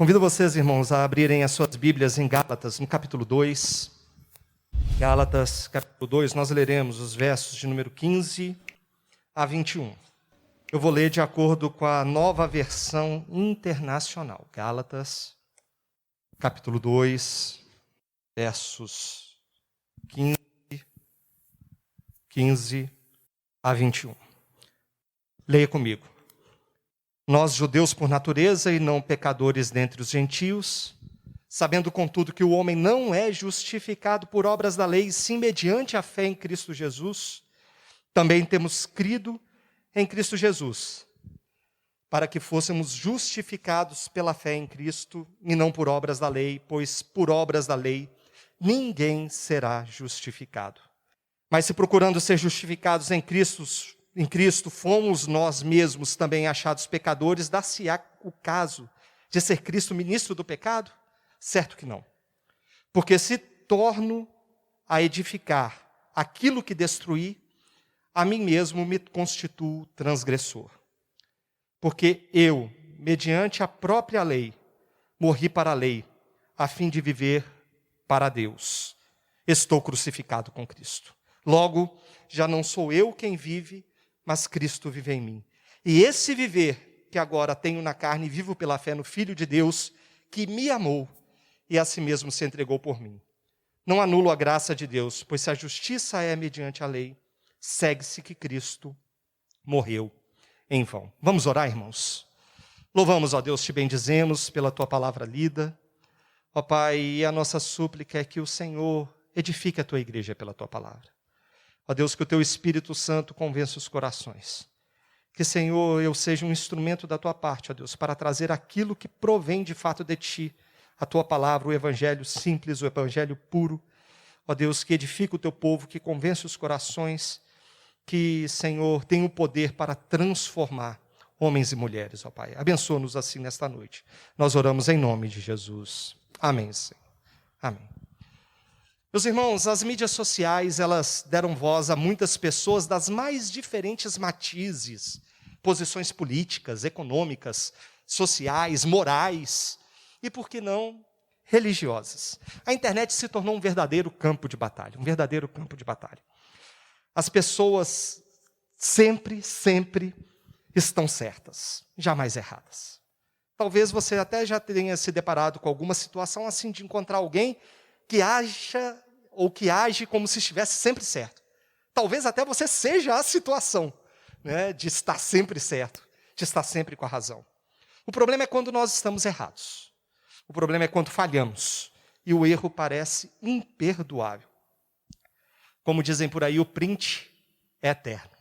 Convido vocês, irmãos, a abrirem as suas Bíblias em Gálatas, no capítulo 2. Gálatas, capítulo 2, nós leremos os versos de número 15 a 21. Eu vou ler de acordo com a Nova Versão Internacional. Gálatas, capítulo 2, versos 15 a 21. Leia comigo. Nós, judeus por natureza e não pecadores dentre os gentios, sabendo contudo que o homem não é justificado por obras da lei, sim mediante a fé em Cristo Jesus, também temos crido em Cristo Jesus, para que fôssemos justificados pela fé em Cristo e não por obras da lei, pois por obras da lei ninguém será justificado. Mas se procurando ser justificados em Cristo fomos nós mesmos também achados pecadores, dá-se-á o caso de ser Cristo ministro do pecado? Certo que não. Porque se torno a edificar aquilo que destruí, a mim mesmo me constituo transgressor. Porque eu, mediante a própria lei, morri para a lei, a fim de viver para Deus. Estou crucificado com Cristo. Logo, já não sou eu quem vive, mas Cristo vive em mim. E esse viver que agora tenho na carne, vivo pela fé no Filho de Deus, que me amou e a si mesmo se entregou por mim. Não anulo a graça de Deus, pois se a justiça é mediante a lei, segue-se que Cristo morreu em vão. Vamos orar, irmãos? Louvamos, ó Deus, te bendizemos pela tua palavra lida. Ó Pai, e a nossa súplica é que o Senhor edifique a tua igreja pela tua palavra. Ó Deus, que o teu Espírito Santo convença os corações. Que, Senhor, eu seja um instrumento da tua parte, ó Deus, para trazer aquilo que provém de fato de ti, a tua palavra, o evangelho simples, o evangelho puro. Ó Deus, que edifica o teu povo, que convence os corações, que, Senhor, tem o poder para transformar homens e mulheres, ó Pai. Abençoa-nos assim nesta noite. Nós oramos em nome de Jesus. Amém, Senhor. Amém. Meus irmãos, as mídias sociais, elas deram voz a muitas pessoas das mais diferentes matizes, posições políticas, econômicas, sociais, morais e, por que não, religiosas. A internet se tornou um verdadeiro campo de batalha, As pessoas sempre estão certas, jamais erradas. Talvez você até já tenha se deparado com alguma situação assim de encontrar alguém que acha ou que age como se estivesse sempre certo. Talvez até você seja a situação, né, de estar sempre certo, de estar sempre com a razão. O problema é quando nós estamos errados. O problema é quando falhamos. E o erro parece imperdoável. Como dizem por aí, o print é eterno.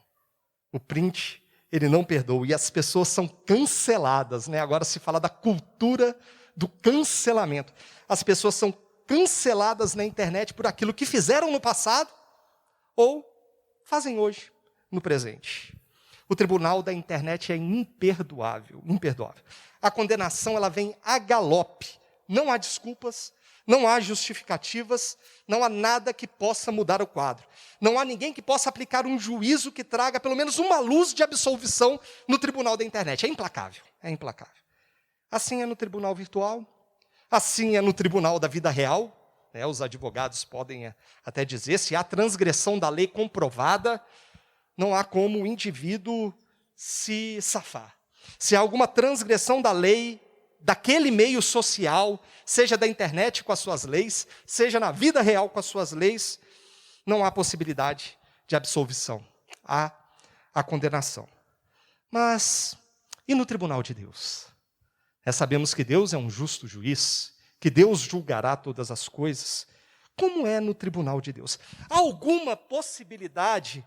O print, ele não perdoa. E as pessoas são canceladas, né? Agora se fala da cultura do cancelamento. As pessoas são canceladas na internet por aquilo que fizeram no passado ou fazem hoje, no presente. O tribunal da internet é imperdoável. A condenação, ela vem a galope. Não há desculpas, não há justificativas, não há nada que possa mudar o quadro. Não há ninguém que possa aplicar um juízo que traga pelo menos uma luz de absolvição no tribunal da internet. É implacável. Assim é no tribunal virtual. Assim é no tribunal da vida real, né? Os advogados podem até dizer, se há transgressão da lei comprovada, não há como o indivíduo se safar. Se há alguma transgressão da lei, daquele meio social, seja da internet com as suas leis, seja na vida real com as suas leis, não há possibilidade de absolvição, há a condenação. Mas, e no tribunal de Deus? Sabemos que Deus é um justo juiz, que Deus julgará todas as coisas. Como é no tribunal de Deus? Há alguma possibilidade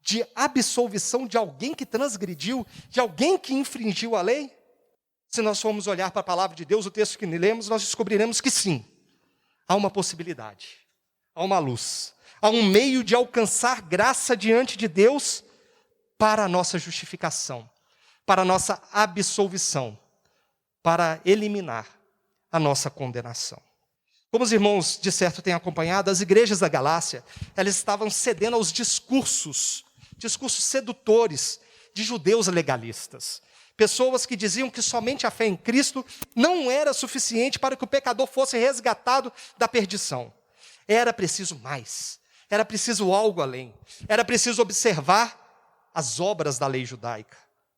de absolvição de alguém que transgrediu, de alguém que infringiu a lei? Se nós formos olhar para a palavra de Deus, o texto que lemos, nós descobriremos que sim. Há uma possibilidade, há uma luz, há um meio de alcançar graça diante de Deus para a nossa justificação, para a nossa absolvição, para eliminar a nossa condenação. Como os irmãos, de certo, têm acompanhado, as igrejas da Galácia, elas estavam cedendo aos discursos sedutores de judeus legalistas. pessoas que diziam que somente a fé em Cristo não era suficiente para que o pecador fosse resgatado da perdição. Era preciso mais, era preciso algo além, era preciso observar as obras da lei judaica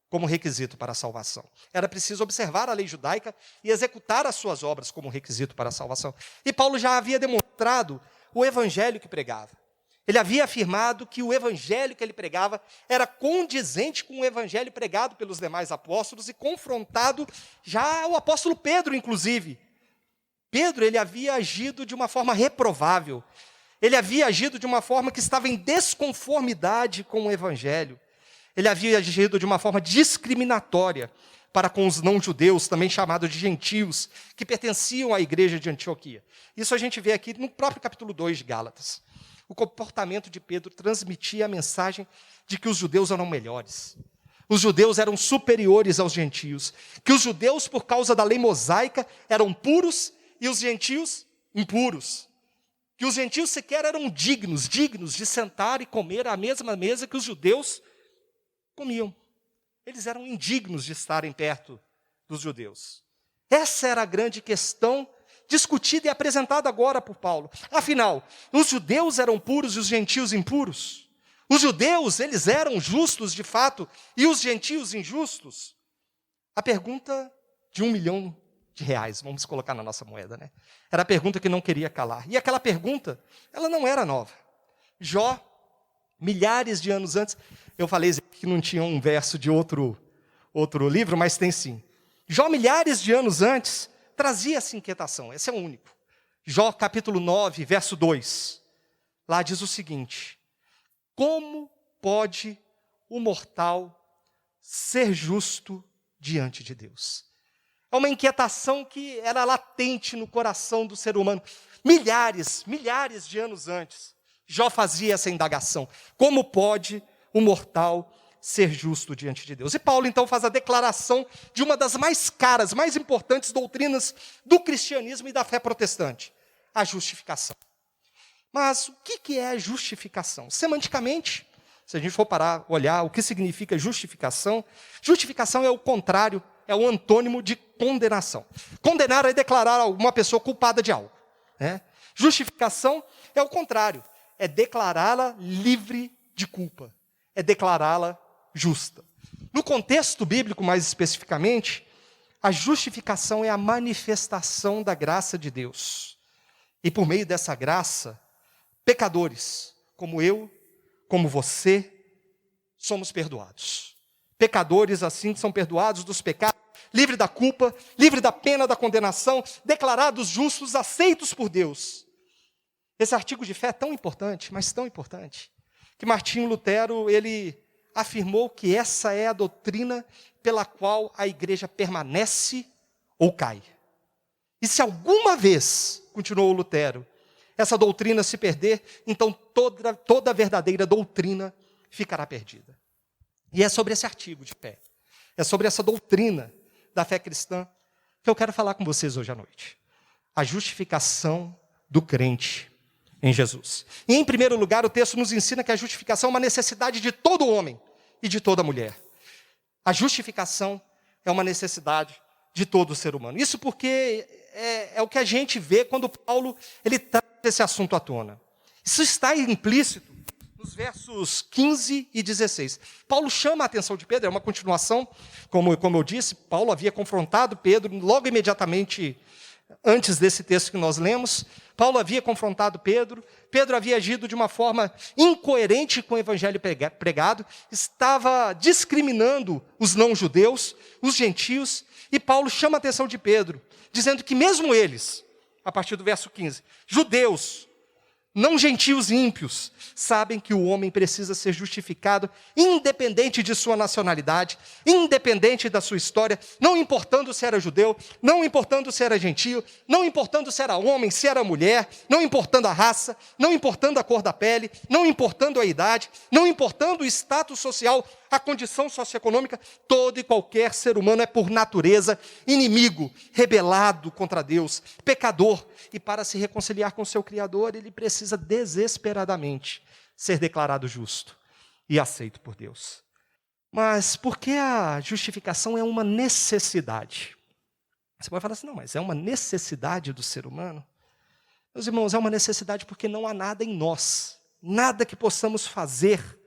como requisito para a salvação. Era preciso observar a lei judaica e executar as suas obras como requisito para a salvação. E Paulo já havia demonstrado o evangelho que pregava. Ele havia afirmado que o evangelho que ele pregava era condizente com o evangelho pregado pelos demais apóstolos e confrontado já o apóstolo Pedro, inclusive. Pedro, ele havia agido de uma forma reprovável. Ele havia agido de uma forma que estava em desconformidade com o evangelho. Ele havia agido de uma forma discriminatória para com os não-judeus, também chamados de gentios, que pertenciam à igreja de Antioquia. Isso a gente vê aqui no próprio capítulo 2 de Gálatas. O comportamento de Pedro transmitia a mensagem de que os judeus eram melhores. Os judeus eram superiores aos gentios. Que os judeus, por causa da lei mosaica, eram puros e os gentios impuros. Que os gentios sequer eram dignos de sentar e comer à mesma mesa que os judeus comiam. Eles eram indignos de estarem perto dos judeus. Essa era a grande questão discutida e apresentada agora por Paulo. Afinal, os judeus eram puros e os gentios impuros? Os judeus, eles eram justos de fato e os gentios injustos? A pergunta de R$1 milhão, vamos colocar na nossa moeda, né? Era a pergunta que não queria calar. E aquela pergunta, ela não era nova. Jó, milhares de anos antes, eu falei que não tinha um verso de outro livro, mas tem sim. Jó, milhares de anos antes, trazia essa inquietação, esse é o único. Jó, capítulo 9, verso 2. Lá diz o seguinte: como pode o mortal ser justo diante de Deus? É uma inquietação que era latente no coração do ser humano. Milhares de anos antes, Jó fazia essa indagação. Como pode o mortal ser justo diante de Deus? E Paulo, então, faz a declaração de uma das mais caras, mais importantes doutrinas do cristianismo e da fé protestante: a justificação. Mas o que é justificação? Semanticamente, se a gente for parar, olhar o que significa justificação, justificação é o contrário, é o antônimo de condenação. Condenar é declarar uma pessoa culpada de algo, né? Justificação é o contrário, é declará-la livre de culpa, é declará-la justa. No contexto bíblico, mais especificamente, a justificação é a manifestação da graça de Deus. E por meio dessa graça, pecadores, como eu, como você, somos perdoados. Pecadores assim são perdoados dos pecados, livre da culpa, livre da pena da condenação, declarados justos, aceitos por Deus. Esse artigo de fé é tão importante, mas tão importante, que Martinho Lutero, ele afirmou que essa é a doutrina pela qual a igreja permanece ou cai. E se alguma vez, continuou Lutero, essa doutrina se perder, então toda a verdadeira doutrina ficará perdida. E é sobre esse artigo de fé, é sobre essa doutrina da fé cristã que eu quero falar com vocês hoje à noite. A justificação do crente em Jesus. E, em primeiro lugar, o texto nos ensina que a justificação é uma necessidade de todo homem e de toda mulher. A justificação é uma necessidade de todo ser humano. Isso porque é o que a gente vê quando Paulo ele traz esse assunto à tona. Isso está implícito nos versos 15 e 16. Paulo chama a atenção de Pedro, é uma continuação, como eu disse, Paulo havia confrontado Pedro logo imediatamente antes desse texto que nós lemos. Paulo havia confrontado Pedro havia agido de uma forma incoerente com o evangelho pregado, estava discriminando os não-judeus, os gentios, e Paulo chama a atenção de Pedro, dizendo que mesmo eles, a partir do verso 15, judeus, não gentios ímpios, sabem que o homem precisa ser justificado, independente de sua nacionalidade, independente da sua história, não importando se era judeu, não importando se era gentio, não importando se era homem, se era mulher, não importando a raça, não importando a cor da pele, não importando a idade, não importando o status social, a condição socioeconômica, todo e qualquer ser humano é por natureza inimigo, rebelado contra Deus, pecador, e para se reconciliar com seu Criador, ele precisa desesperadamente ser declarado justo e aceito por Deus. Mas por que a justificação é uma necessidade? Você pode falar assim, não, mas é uma necessidade do ser humano? Meus irmãos, é uma necessidade porque não há nada em nós, nada que possamos fazer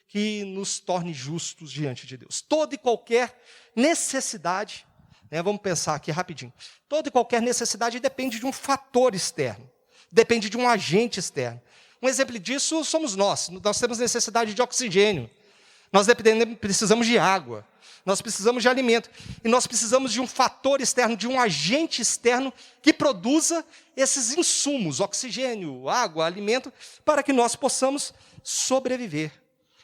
que nos torne justos diante de Deus. Toda e qualquer necessidade, vamos pensar aqui rapidinho, toda e qualquer necessidade depende de um fator externo, depende de um agente externo. Um exemplo disso somos nós temos necessidade de oxigênio, nós precisamos de água, nós precisamos de alimento, e nós precisamos de um fator externo, de um agente externo que produza esses insumos, oxigênio, água, alimento, para que nós possamos sobreviver.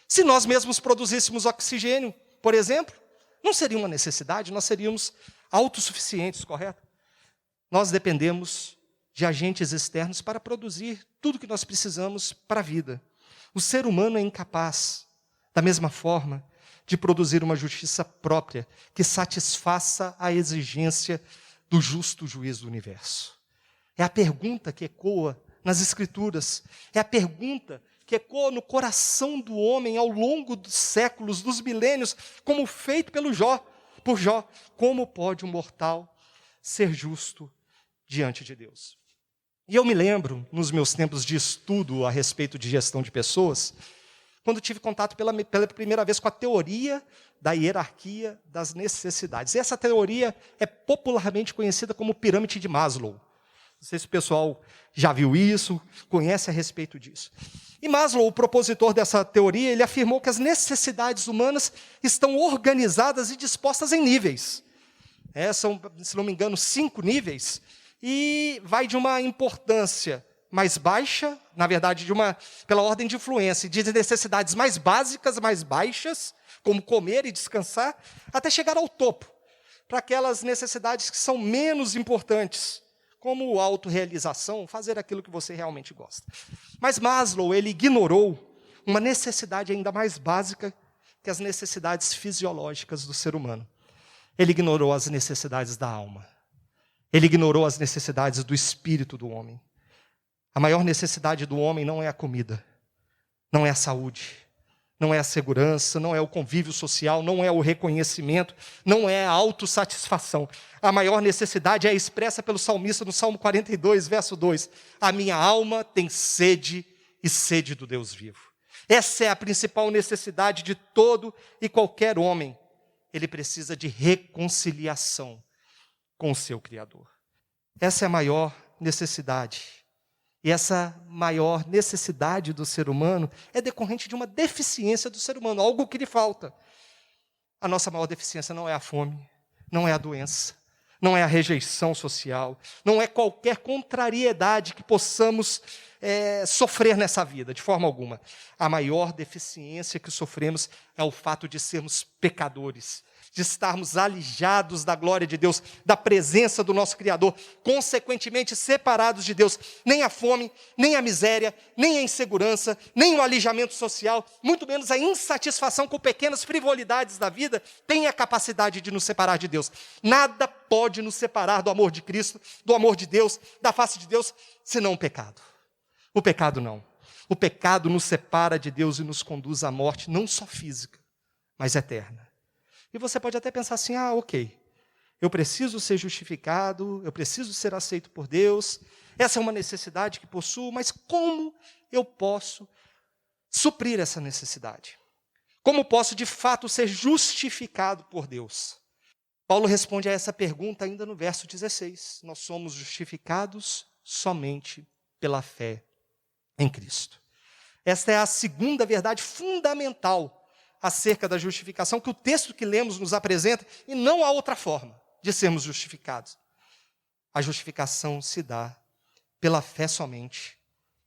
Se nós mesmos produzíssemos oxigênio, por exemplo, não seria uma necessidade, nós seríamos autossuficientes, correto? Nós dependemos de agentes externos para produzir tudo que nós precisamos para a vida. O ser humano é incapaz, da mesma forma, de produzir uma justiça própria que satisfaça a exigência do justo juiz do universo. É a pergunta que ecoa nas Escrituras, é a pergunta que ecoa no coração do homem ao longo dos séculos, dos milênios, como feito por Jó. Como pode um mortal ser justo diante de Deus? E eu me lembro, nos meus tempos de estudo a respeito de gestão de pessoas, quando tive contato pela primeira vez com a teoria da hierarquia das necessidades. Essa teoria é popularmente conhecida como pirâmide de Maslow. Não sei se o pessoal já viu isso, conhece a respeito disso. E Maslow, o propositor dessa teoria, ele afirmou que as necessidades humanas estão organizadas e dispostas em níveis. São, se não me engano, 5 níveis, e vai de uma importância mais baixa, na verdade, pela ordem de influência, de necessidades mais básicas, mais baixas, como comer e descansar, até chegar ao topo, para aquelas necessidades que são menos importantes, como autorrealização, fazer aquilo que você realmente gosta. Mas Maslow, ele ignorou uma necessidade ainda mais básica que as necessidades fisiológicas do ser humano. Ele ignorou as necessidades da alma. Ele ignorou as necessidades do espírito do homem. A maior necessidade do homem não é a comida, não é a saúde, não é a segurança, não é o convívio social, não é o reconhecimento, não é a autossatisfação. A maior necessidade é expressa pelo salmista no Salmo 42, verso 2. A minha alma tem sede e sede do Deus vivo. Essa é a principal necessidade de todo e qualquer homem. Ele precisa de reconciliação com o seu Criador. Essa é a maior necessidade. E essa maior necessidade do ser humano é decorrente de uma deficiência do ser humano, algo que lhe falta. A nossa maior deficiência não é a fome, não é a doença, não é a rejeição social, não é qualquer contrariedade que possamos sofrer nessa vida, de forma alguma. A maior deficiência que sofremos é o fato de sermos pecadores, de estarmos alijados da glória de Deus, da presença do nosso Criador, consequentemente separados de Deus. Nem a fome, nem a miséria, nem a insegurança, nem o alijamento social, muito menos a insatisfação com pequenas frivolidades da vida, tem a capacidade de nos separar de Deus. Nada pode nos separar do amor de Cristo, do amor de Deus, da face de Deus, senão o pecado. O pecado não. O pecado nos separa de Deus e nos conduz à morte, não só física, mas eterna. E você pode até pensar assim, ok, eu preciso ser justificado, eu preciso ser aceito por Deus, essa é uma necessidade que possuo, mas como eu posso suprir essa necessidade? Como posso, de fato, ser justificado por Deus? Paulo responde a essa pergunta ainda no verso 16. Nós somos justificados somente pela fé em Cristo. Esta é a segunda verdade fundamental acerca da justificação, que o texto que lemos nos apresenta, e não há outra forma de sermos justificados. A justificação se dá pela fé somente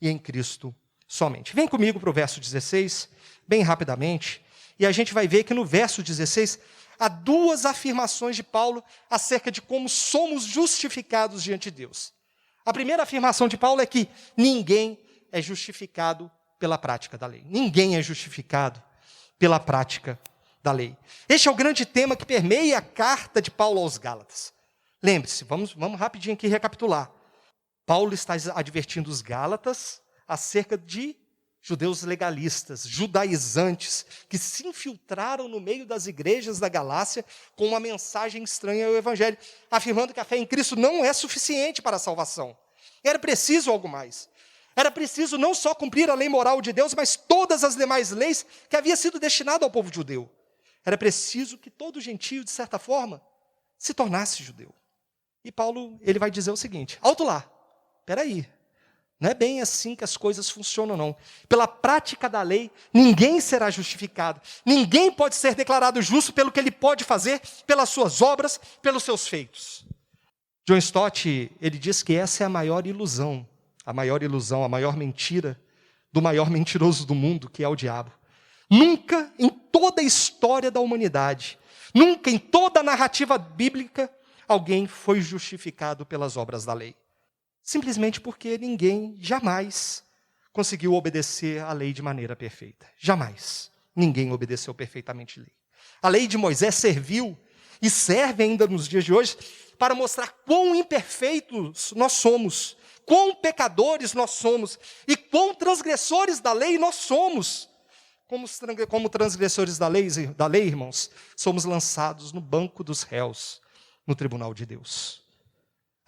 e em Cristo somente. Vem comigo para o verso 16, bem rapidamente, e a gente vai ver que no verso 16 há 2 afirmações de Paulo acerca de como somos justificados diante de Deus. A primeira afirmação de Paulo é que ninguém é justificado pela prática da lei. Ninguém é justificado pela prática da lei. Este é o grande tema que permeia a carta de Paulo aos Gálatas. Lembre-se, vamos rapidinho aqui recapitular. Paulo está advertindo os Gálatas acerca de judeus legalistas, judaizantes, que se infiltraram no meio das igrejas da Galácia com uma mensagem estranha ao Evangelho, afirmando que a fé em Cristo não é suficiente para a salvação. Era preciso algo mais. Era preciso não só cumprir a lei moral de Deus, mas todas as demais leis que havia sido destinado ao povo judeu. Era preciso que todo gentio, de certa forma, se tornasse judeu. E Paulo, ele vai dizer o seguinte: alto lá, espera aí. Não é bem assim que as coisas funcionam, não. Pela prática da lei, ninguém será justificado. Ninguém pode ser declarado justo pelo que ele pode fazer, pelas suas obras, pelos seus feitos. John Stott, ele diz que essa é a maior ilusão, a maior mentira do maior mentiroso do mundo, que é o diabo. Nunca em toda a história da humanidade, nunca em toda a narrativa bíblica, alguém foi justificado pelas obras da lei. Simplesmente porque ninguém jamais conseguiu obedecer à lei de maneira perfeita. Jamais. Ninguém obedeceu perfeitamente a lei. A lei de Moisés serviu e serve ainda nos dias de hoje para mostrar quão imperfeitos nós somos, quão pecadores nós somos e quão transgressores da lei nós somos. Como transgressores da lei, irmãos, somos lançados no banco dos réus, no tribunal de Deus.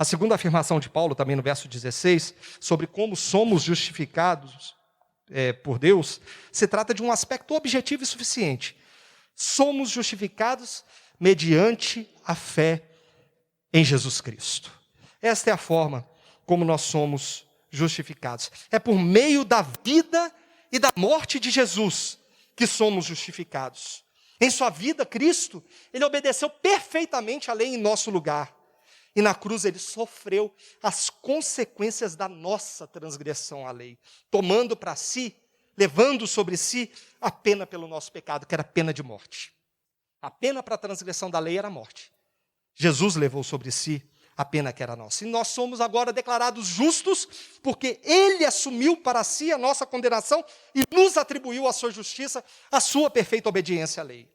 A segunda afirmação de Paulo, também no verso 16, sobre como somos justificados por Deus, se trata de um aspecto objetivo e suficiente. Somos justificados mediante a fé em Jesus Cristo. Esta é a forma como nós somos justificados. É por meio da vida e da morte de Jesus que somos justificados. Em sua vida, Cristo, ele obedeceu perfeitamente à lei em nosso lugar. E na cruz ele sofreu as consequências da nossa transgressão à lei, tomando para si, levando sobre si a pena pelo nosso pecado, que era a pena de morte. A pena para a transgressão da lei era a morte. Jesus levou sobre si a pena que era nossa. E nós somos agora declarados justos, porque ele assumiu para si a nossa condenação e nos atribuiu a sua justiça, a sua perfeita obediência à lei.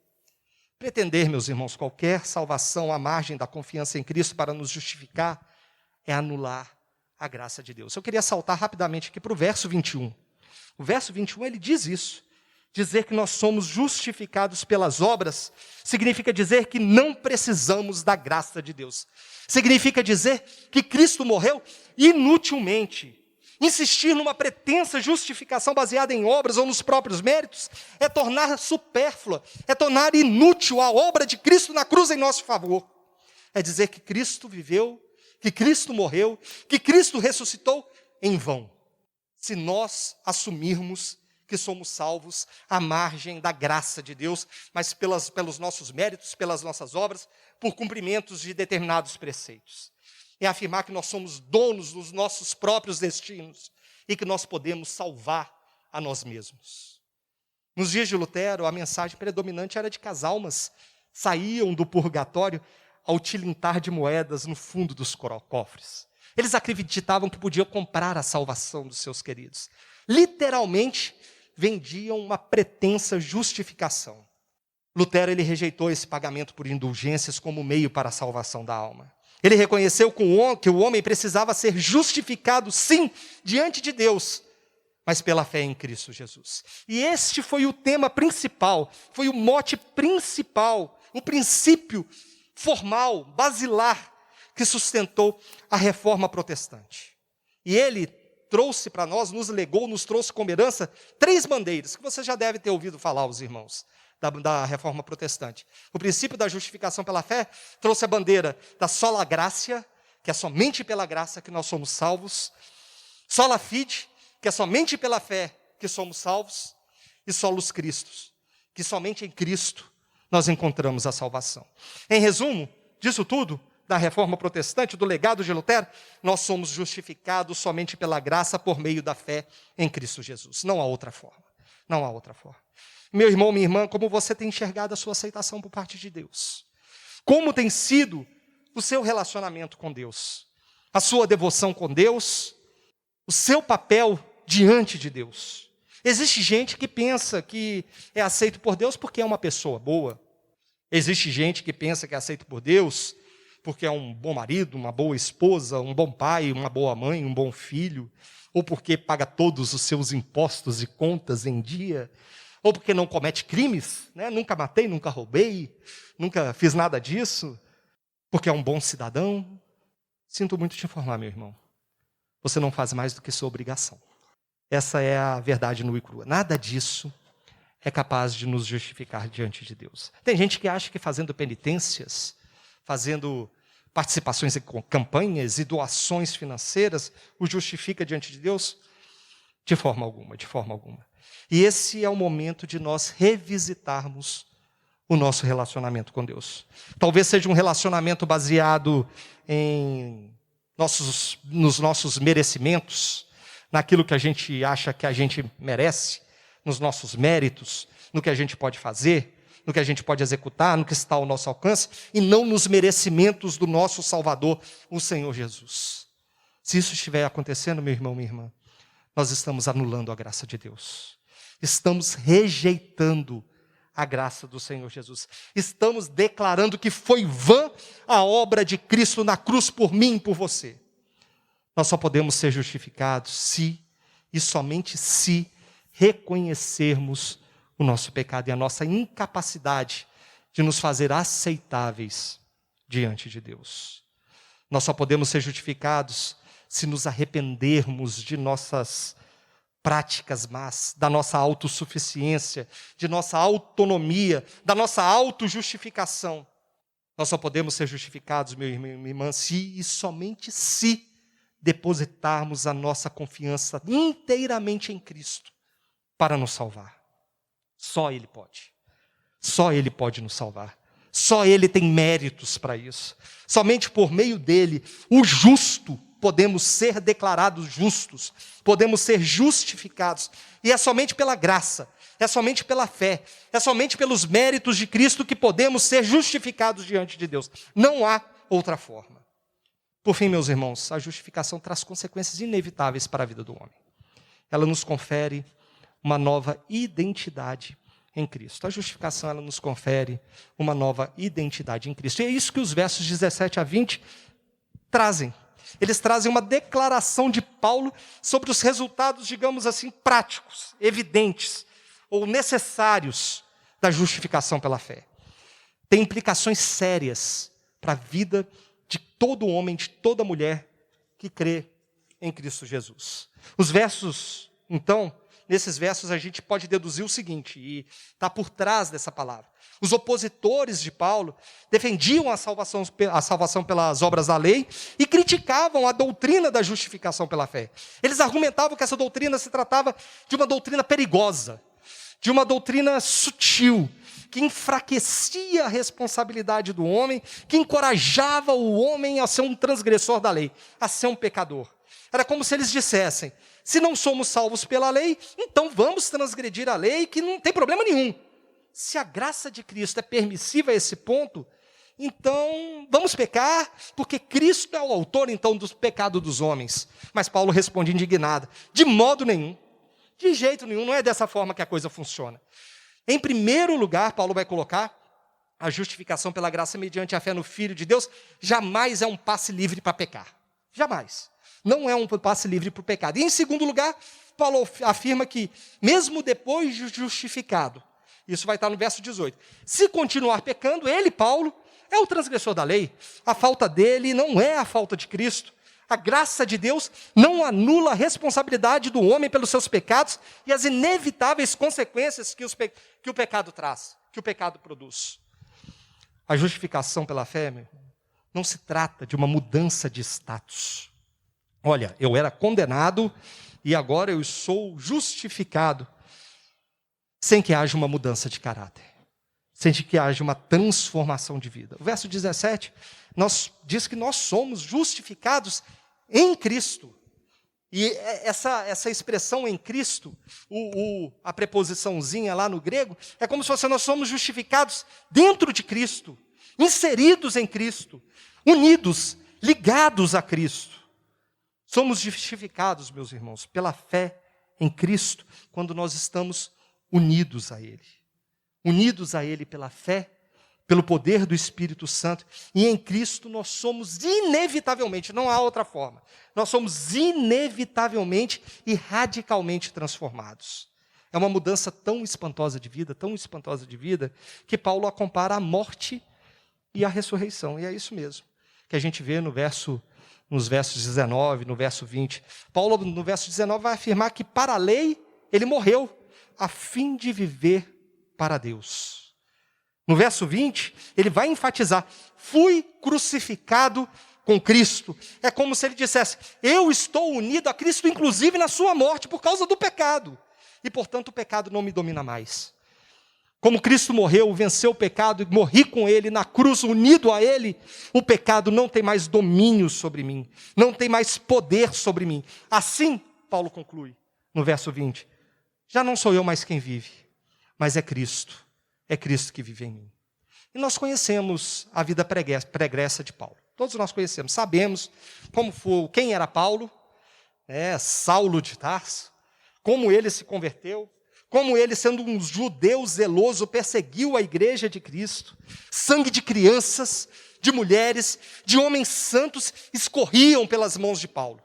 Pretender, meus irmãos, qualquer salvação à margem da confiança em Cristo para nos justificar é anular a graça de Deus. Eu queria saltar rapidamente aqui para o verso 21. O verso 21, ele diz isso. Dizer que nós somos justificados pelas obras significa dizer que não precisamos da graça de Deus. Significa dizer que Cristo morreu inutilmente. Insistir numa pretensa justificação baseada em obras ou nos próprios méritos é tornar supérflua, é tornar inútil a obra de Cristo na cruz em nosso favor. É dizer que Cristo viveu, que Cristo morreu, que Cristo ressuscitou em vão. Se nós assumirmos que somos salvos à margem da graça de Deus, mas pelos nossos méritos, pelas nossas obras, por cumprimentos de determinados preceitos. É afirmar que nós somos donos dos nossos próprios destinos e que nós podemos salvar a nós mesmos. Nos dias de Lutero, a mensagem predominante era de que as almas saíam do purgatório ao tilintar de moedas no fundo dos cofres. Eles acreditavam que podiam comprar a salvação dos seus queridos. Literalmente, vendiam uma pretensa justificação. Lutero, ele rejeitou esse pagamento por indulgências como meio para a salvação da alma. Ele reconheceu que o homem precisava ser justificado, sim, diante de Deus, mas pela fé em Cristo Jesus. E este foi o tema principal, foi o mote principal, o princípio formal, basilar, que sustentou a reforma protestante. E ele trouxe para nós, nos legou, nos trouxe como herança 3 bandeiras, que você já deve ter ouvido falar, os irmãos, da reforma protestante. O princípio da justificação pela fé trouxe a bandeira da sola gratia, que é somente pela graça que nós somos salvos, sola fide, que é somente pela fé que somos salvos, e solus Christus, que somente em Cristo nós encontramos a salvação. Em resumo disso tudo, da reforma protestante, do legado de Lutero, nós somos justificados somente pela graça por meio da fé em Cristo Jesus. Não há outra forma. Não há outra forma. Meu irmão, minha irmã, como você tem enxergado a sua aceitação por parte de Deus? Como tem sido o seu relacionamento com Deus? A sua devoção com Deus? O seu papel diante de Deus? Existe gente que pensa que é aceito por Deus porque é uma pessoa boa. Existe gente que pensa que é aceito por Deus porque é um bom marido, uma boa esposa, um bom pai, uma boa mãe, um bom filho, ou porque paga todos os seus impostos e contas em dia, ou porque não comete crimes, né? Nunca matei, nunca roubei, nunca fiz nada disso, porque é um bom cidadão. Sinto muito te informar, meu irmão, você não faz mais do que sua obrigação. Essa é a verdade nua e crua. Nada disso é capaz de nos justificar diante de Deus. Tem gente que acha que fazendo penitências, fazendo participações em campanhas e doações financeiras, o justifica diante de Deus? De forma alguma, de forma alguma. E esse é o momento de nós revisitarmos o nosso relacionamento com Deus. Talvez seja um relacionamento baseado nos nossos merecimentos, naquilo que a gente acha que a gente merece, nos nossos méritos, no que a gente pode fazer, no que a gente pode executar, no que está ao nosso alcance, e não nos merecimentos do nosso Salvador, o Senhor Jesus. Se isso estiver acontecendo, meu irmão, minha irmã, nós estamos anulando a graça de Deus. Estamos rejeitando a graça do Senhor Jesus. Estamos declarando que foi vã a obra de Cristo na cruz por mim e por você. Nós só podemos ser justificados se, e somente se, reconhecermos o nosso pecado e a nossa incapacidade de nos fazer aceitáveis diante de Deus. Nós só podemos ser justificados se nos arrependermos de nossas práticas más, da nossa autossuficiência, de nossa autonomia, da nossa autojustificação. Nós só podemos ser justificados, meu irmão e minha irmã, se e somente se depositarmos a nossa confiança inteiramente em Cristo para nos salvar. Só Ele pode. Só Ele pode nos salvar. Só Ele tem méritos para isso. Somente por meio dele, o justo, podemos ser declarados justos, podemos ser justificados. E é somente pela graça, é somente pela fé, é somente pelos méritos de Cristo que podemos ser justificados diante de Deus. Não há outra forma. Por fim, meus irmãos, a justificação traz consequências inevitáveis para a vida do homem. Ela nos confere uma nova identidade em Cristo. A justificação, ela nos confere uma nova identidade em Cristo. E é isso que os versos 17 a 20 trazem. Eles trazem uma declaração de Paulo sobre os resultados, digamos assim, práticos, evidentes ou necessários da justificação pela fé. Tem implicações sérias para a vida de todo homem, de toda mulher que crê em Cristo Jesus. Os versos, então, nesses versos a gente pode deduzir o seguinte, e está por trás dessa palavra. Os opositores de Paulo defendiam a salvação pelas obras da lei e criticavam a doutrina da justificação pela fé. Eles argumentavam que essa doutrina se tratava de uma doutrina perigosa, de uma doutrina sutil, que enfraquecia a responsabilidade do homem, que encorajava o homem a ser um transgressor da lei, a ser um pecador. Era como se eles dissessem, se não somos salvos pela lei, então vamos transgredir a lei, que não tem problema nenhum. Se a graça de Cristo é permissiva a esse ponto, então vamos pecar, porque Cristo é o autor, então, do pecado dos homens. Mas Paulo responde indignado, de modo nenhum, de jeito nenhum, não é dessa forma que a coisa funciona. Em primeiro lugar, Paulo vai colocar a justificação pela graça mediante a fé no Filho de Deus, jamais é um passe livre para pecar. Jamais. Não é um passe livre para o pecado. E em segundo lugar, Paulo afirma que, mesmo depois de justificado, isso vai estar no verso 18, se continuar pecando, ele, Paulo, é o transgressor da lei. A falta dele não é a falta de Cristo. A graça de Deus não anula a responsabilidade do homem pelos seus pecados e as inevitáveis consequências que o pecado traz, que o pecado produz. A justificação pela fé, não se trata de uma mudança de status. Olha, eu era condenado e agora eu sou justificado, sem que haja uma mudança de caráter, sem que haja uma transformação de vida. O verso 17 diz que nós somos justificados em Cristo. E essa expressão em Cristo, a preposiçãozinha lá no grego, é como se fosse nós somos justificados dentro de Cristo, inseridos em Cristo, unidos, ligados a Cristo. Somos justificados, meus irmãos, pela fé em Cristo, quando nós estamos unidos a Ele. Unidos a Ele pela fé, pelo poder do Espírito Santo, e em Cristo nós somos inevitavelmente, não há outra forma, nós somos inevitavelmente e radicalmente transformados. É uma mudança tão espantosa de vida, que Paulo a compara à morte e à ressurreição, e é isso mesmo, que a gente vê nos versos 19, no verso 20. Paulo, no verso 19, vai afirmar que para a lei, ele morreu, a fim de viver para Deus. No verso 20, ele vai enfatizar, fui crucificado com Cristo. É como se ele dissesse, eu estou unido a Cristo, inclusive na sua morte, por causa do pecado. E, portanto, o pecado não me domina mais. Como Cristo morreu, venceu o pecado e morri com Ele na cruz, unido a Ele, o pecado não tem mais domínio sobre mim, não tem mais poder sobre mim. Assim, Paulo conclui, no verso 20, já não sou eu mais quem vive, mas é Cristo que vive em mim. E nós conhecemos a vida pregressa de Paulo, todos nós conhecemos, sabemos quem era Paulo, Saulo de Tarso, como ele se converteu, como ele, sendo um judeu zeloso, perseguiu a igreja de Cristo. Sangue de crianças, de mulheres, de homens santos escorriam pelas mãos de Paulo.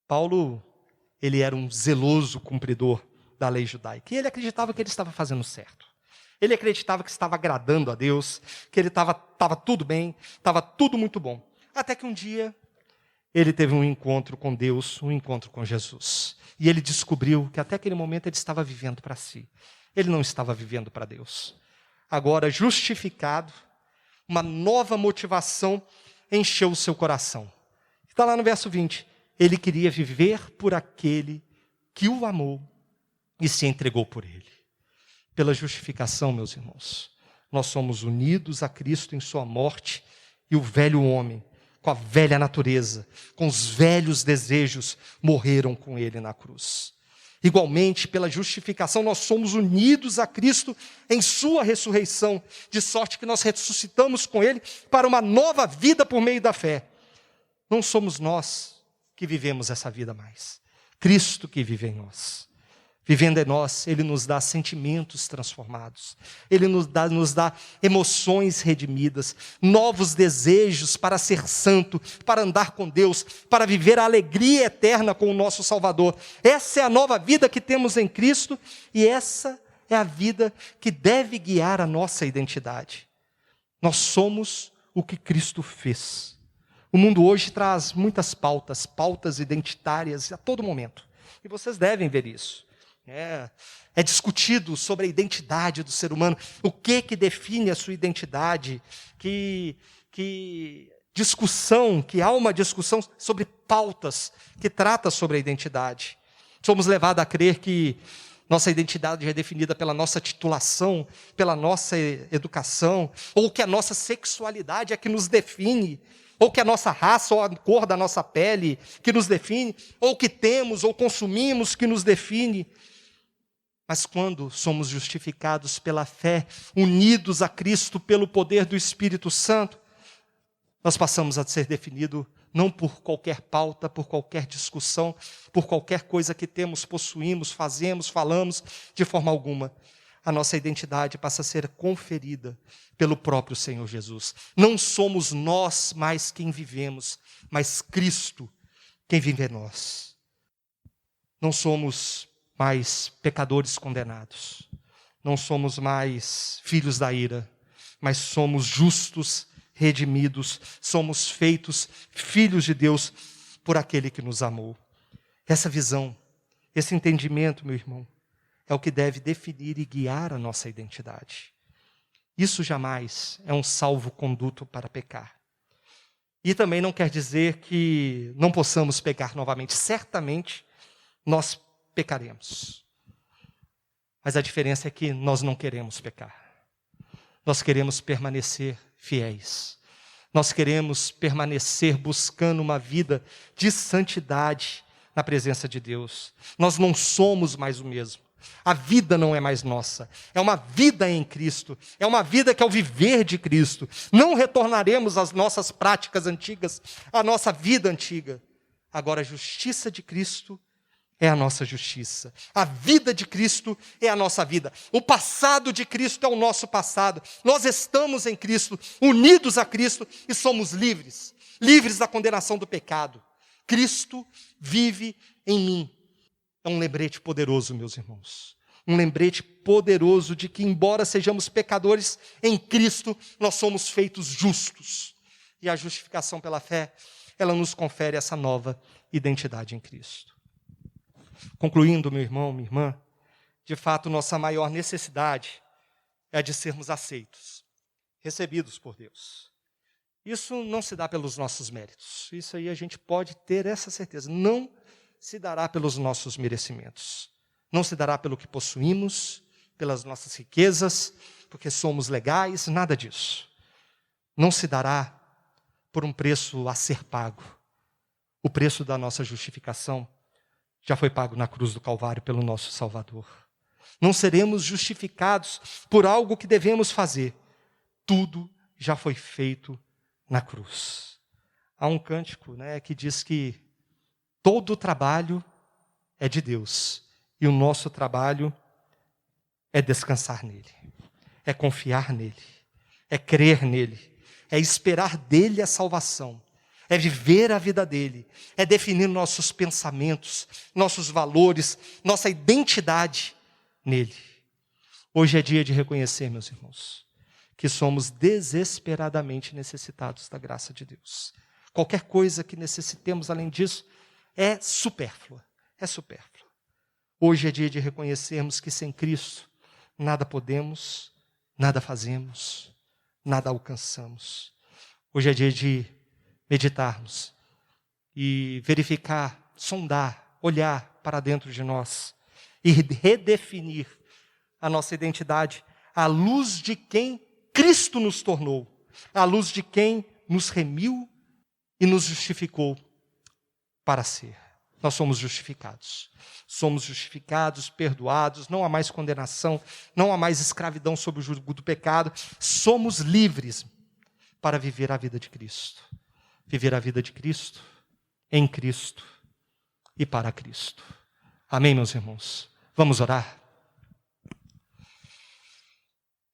Paulo, ele era um zeloso cumpridor da lei judaica. E ele acreditava que ele estava fazendo certo. Ele acreditava que estava agradando a Deus, que ele estava tudo bem, estava tudo muito bom. Até que um dia, ele teve um encontro com Deus, um encontro com Jesus. E ele descobriu que até aquele momento ele estava vivendo para si. Ele não estava vivendo para Deus. Agora, justificado, uma nova motivação encheu o seu coração. Está lá no verso 20. Ele queria viver por aquele que o amou e se entregou por ele. Pela justificação, meus irmãos, nós somos unidos a Cristo em sua morte, e o velho homem, com a velha natureza, com os velhos desejos, morreram com ele na cruz. Igualmente, pela justificação, nós somos unidos a Cristo em sua ressurreição, de sorte que nós ressuscitamos com ele para uma nova vida por meio da fé. Não somos nós que vivemos essa vida mais, Cristo que vive em nós. Vivendo em nós, Ele nos dá sentimentos transformados. Ele nos dá emoções redimidas, novos desejos para ser santo, para andar com Deus, para viver a alegria eterna com o nosso Salvador. Essa é a nova vida que temos em Cristo, e essa é a vida que deve guiar a nossa identidade. Nós somos o que Cristo fez. O mundo hoje traz muitas pautas identitárias a todo momento. E vocês devem ver isso. É discutido sobre a identidade do ser humano, o que define a sua identidade, que há uma discussão sobre pautas que trata sobre a identidade. Somos levados a crer que nossa identidade é definida pela nossa titulação, pela nossa educação, ou que a nossa sexualidade é que nos define, ou que a nossa raça ou a cor da nossa pele que nos define, ou que temos ou consumimos que nos define. Mas quando somos justificados pela fé, unidos a Cristo pelo poder do Espírito Santo, nós passamos a ser definidos não por qualquer pauta, por qualquer discussão, por qualquer coisa que temos, possuímos, fazemos, falamos, de forma alguma. A nossa identidade passa a ser conferida pelo próprio Senhor Jesus. Não somos nós mais quem vivemos, mas Cristo quem vive em nós. Não somos mais pecadores condenados. Não somos mais filhos da ira, mas somos justos, redimidos, somos feitos filhos de Deus por aquele que nos amou. Essa visão, esse entendimento, meu irmão, é o que deve definir e guiar a nossa identidade. Isso jamais é um salvo-conduto para pecar. E também não quer dizer que não possamos pecar novamente. Certamente, nós pecaremos. Mas a diferença é que nós não queremos pecar. Nós queremos permanecer fiéis. Nós queremos permanecer buscando uma vida de santidade na presença de Deus. Nós não somos mais o mesmo. A vida não é mais nossa. É uma vida em Cristo. É uma vida que é o viver de Cristo. Não retornaremos às nossas práticas antigas, à nossa vida antiga. Agora a justiça de Cristo é a nossa justiça. A vida de Cristo é a nossa vida. O passado de Cristo é o nosso passado. Nós estamos em Cristo, unidos a Cristo e somos livres. Livres da condenação do pecado. Cristo vive em mim. É um lembrete poderoso, meus irmãos. Um lembrete poderoso de que, embora sejamos pecadores, em Cristo nós somos feitos justos. E a justificação pela fé, ela nos confere essa nova identidade em Cristo. Concluindo, meu irmão, minha irmã, de fato, nossa maior necessidade é a de sermos aceitos, recebidos por Deus. Isso não se dá pelos nossos méritos. Isso aí a gente pode ter essa certeza. Não se dará pelos nossos merecimentos. Não se dará pelo que possuímos, pelas nossas riquezas, porque somos legais, nada disso. Não se dará por um preço a ser pago. O preço da nossa justificação já foi pago na cruz do Calvário pelo nosso Salvador. Não seremos justificados por algo que devemos fazer. Tudo já foi feito na cruz. Há um cântico, que diz que todo o trabalho é de Deus e o nosso trabalho é descansar nele, é confiar nele, é crer nele, é esperar dele a salvação. É viver a vida dele, é definir nossos pensamentos, nossos valores, nossa identidade nele. Hoje é dia de reconhecer, meus irmãos, que somos desesperadamente necessitados da graça de Deus. Qualquer coisa que necessitemos além disso é supérflua, Hoje é dia de reconhecermos que sem Cristo nada podemos, nada fazemos, nada alcançamos. Hoje é dia de meditarmos e verificar, sondar, olhar para dentro de nós e redefinir a nossa identidade à luz de quem Cristo nos tornou, à luz de quem nos remiu e nos justificou para ser. Nós somos justificados, perdoados, não há mais condenação, não há mais escravidão sob o jugo do pecado, somos livres para viver a vida de Cristo. Viver a vida de Cristo, em Cristo e para Cristo. Amém, meus irmãos? Vamos orar?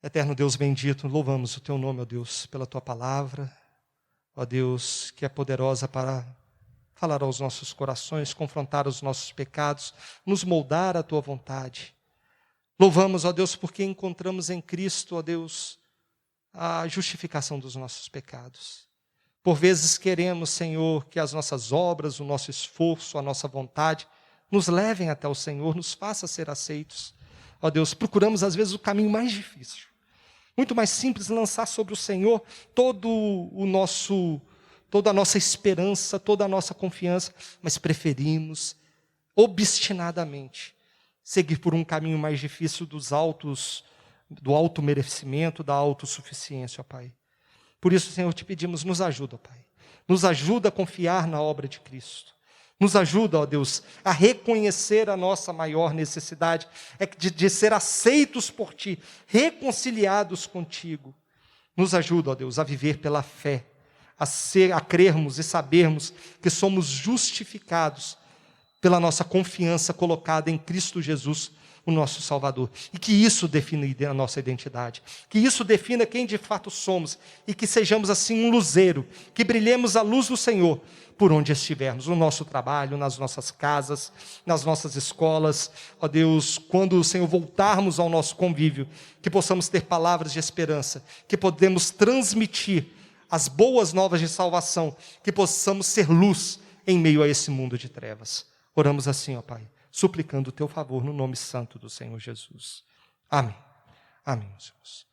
Eterno Deus bendito, louvamos o Teu nome, ó Deus, pela Tua palavra, ó Deus, que é poderosa para falar aos nossos corações, confrontar os nossos pecados, nos moldar à Tua vontade. Louvamos, ó Deus, porque encontramos em Cristo, ó Deus, a justificação dos nossos pecados. Por vezes queremos, Senhor, que as nossas obras, o nosso esforço, a nossa vontade, nos levem até o Senhor, nos faça ser aceitos. Ó Deus, procuramos às vezes o caminho mais difícil. Muito mais simples lançar sobre o Senhor toda a nossa esperança, toda a nossa confiança, mas preferimos obstinadamente seguir por um caminho mais difícil do alto merecimento, da autossuficiência, ó Pai. Por isso, Senhor, te pedimos, nos ajuda, ó Pai. Nos ajuda a confiar na obra de Cristo. Nos ajuda, ó Deus, a reconhecer a nossa maior necessidade, de ser aceitos por Ti, reconciliados contigo. Nos ajuda, ó Deus, a viver pela fé, a crermos e sabermos que somos justificados pela nossa confiança colocada em Cristo Jesus, o nosso Salvador. E que isso define a nossa identidade. Que isso defina quem de fato somos. E que sejamos assim um luzeiro. Que brilhemos a luz do Senhor por onde estivermos. No nosso trabalho, nas nossas casas, nas nossas escolas. Ó Deus, quando, Senhor, voltarmos ao nosso convívio, que possamos ter palavras de esperança. Que podemos transmitir as boas novas de salvação. Que possamos ser luz em meio a esse mundo de trevas. Oramos assim, ó Pai, suplicando o Teu favor no nome santo do Senhor Jesus. Amém. Amém, meus irmãos.